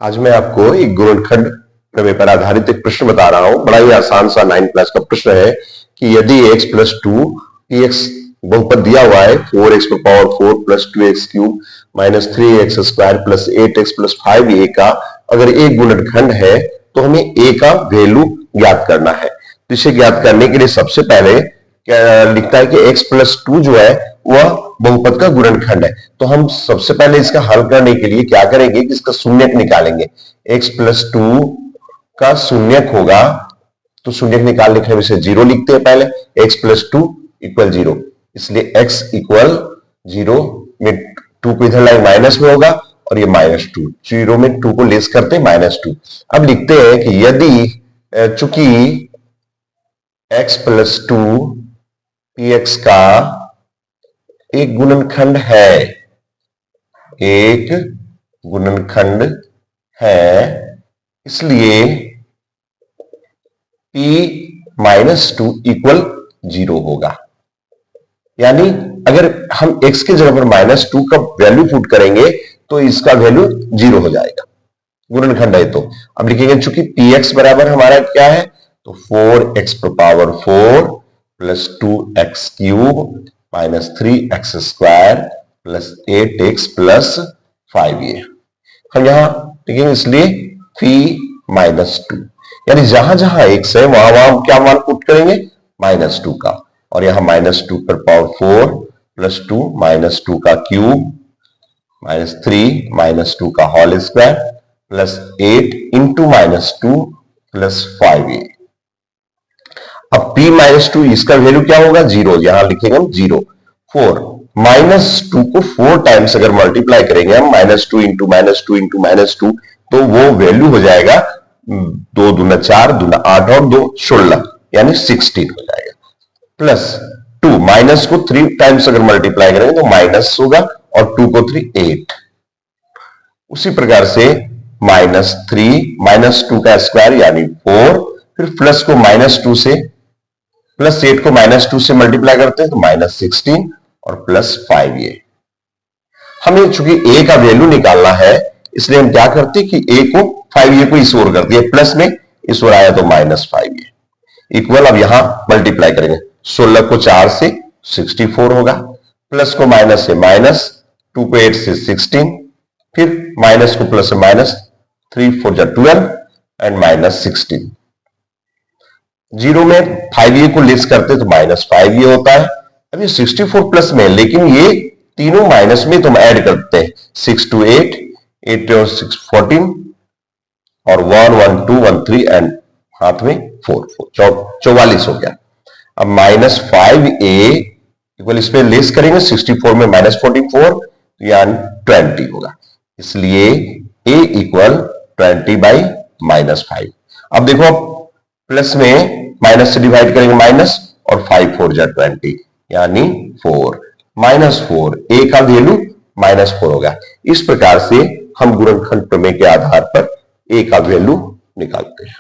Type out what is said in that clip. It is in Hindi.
आज मैं आपको एक गुणनखंड प्रमेय पर आधारित एक प्रश्न बता रहा हूं। बड़ा ही आसान सा 9 क्लास का प्रश्न है कि यदि x प्लस 2 px बहुपद दिया हुआ है 4x पर power 4 plus 2x cube minus 3x square plus 8x plus 5a का अगर एक गुणनखंड है तो हमें a का वैल्यू ज्ञात करना है। तो इसे ज्ञात करने के लिए सबसे पहले क्या लिखता है कि x प्लस 2 जो है वह बहुपद का गुणनखंड है। तो हम सबसे पहले इसका हल करने के लिए क्या करेंगे कि इसका शून्यक निकालेंगे। x प्लस 2 का शून्यक होगा तो शून्यक निकालने के लिए इसे 0 लिखते हैं पहले। x प्लस 2 इक्वल 0, इसलिए x इक्वल 0 में 2 को इधर लाइन माइनस में होगा और ये माइनस 2, 0 में 2 को लेस करते माइनस 2। अब लिखते हैं कि यदि चूंकि x प्लस 2 px का एक गुणनखंड है, एक गुणनखंड है, इसलिए p माइनस 2 इक्वल 0 होगा। यानी अगर हम x के जगह पर माइनस 2 का वैल्यू पुट करेंगे तो इसका वैल्यू 0 हो जाएगा, गुणनखंड है। तो अब लिखेंगे चूंकि px बराबर हमारा क्या है तो 4x पर power 4 plus 2x cube minus 3x square plus 8x plus 5a। हम यहां लिखेंगे इसलिए p माइनस 2, यानी जहां जहां x है वहां वहां क्या मान पुट करेंगे माइनस 2 का, और यहां माइनस 2 पर पावर 4 प्लस 2 माइनस 2 का क्यूब माइनस 3 माइनस 2 का whole square plus 8 into minus 2 plus 5a। अब p माइनस 2 इसका वैल्यू क्या होगा 0, यहां लिखेंगे हम 0। 4 माइनस 2 को 4 टाइम्स अगर मल्टीप्लाई करेंगे हम minus 2 into minus 2 into minus 2 तो वो वैल्यू हो जाएगा 2 दूना 4 दूना 8 और 2 16 यानी 16 हो जाएगा। प्लस 2 माइनस को 3 टाइम्स अगर मल्टीप्लाई करेंगे तो माइनस होगा और 2 को 3 8। उसी प्रकार से माइनस 3 माइनस 2 का स्क्वायर यानी 4, फिर प्लस को माइनस 2 से प्लस 8 को माइनस 2 से मल्टीप्लाई करते हैं तो माइनस 16 और प्लस 5a। हमें चूंकि a का वैल्यू निकालना है इसलिए हम क्या करते हैं कि a को 5a को इस ओर कर दिया, प्लस में इस ओर आया तो माइनस 5a इक्वल। अब यहां मल्टीप्लाई करेंगे 16 को 4 से 64 होगा, प्लस को माइनस से माइनस, 2 को 8 से 16, फिर माइनस को प्लस से माइनस, 3 4 जा 12 एंड माइनस 16। 0 में 5a को लेस करते तो माइनस 5a होता है। अब ये 64 प्लस में, लेकिन ये तीनों माइनस में तुम ऐड करते हैं 6 to 8, 8 और 6 14 और 1 1 2 1 3 एंड हाथ में 4 44 हो गया। अब माइनस 5a इक्वल इस पे लेस करेंगे 64 में माइनस 44 यानी 20 होगा, इसलिए a इक्वल 20 बाई माइनस 5। अब देखो प्लस में माइनस से डिवाइड करेंगे माइनस और 5 4 जा 20 यानी 4 माइनस 4, a का वैल्यू माइनस 4 होगा। इस प्रकार से हम गुणनखंड प्रमेय के आधार पर a का वैल्यू निकालते हैं।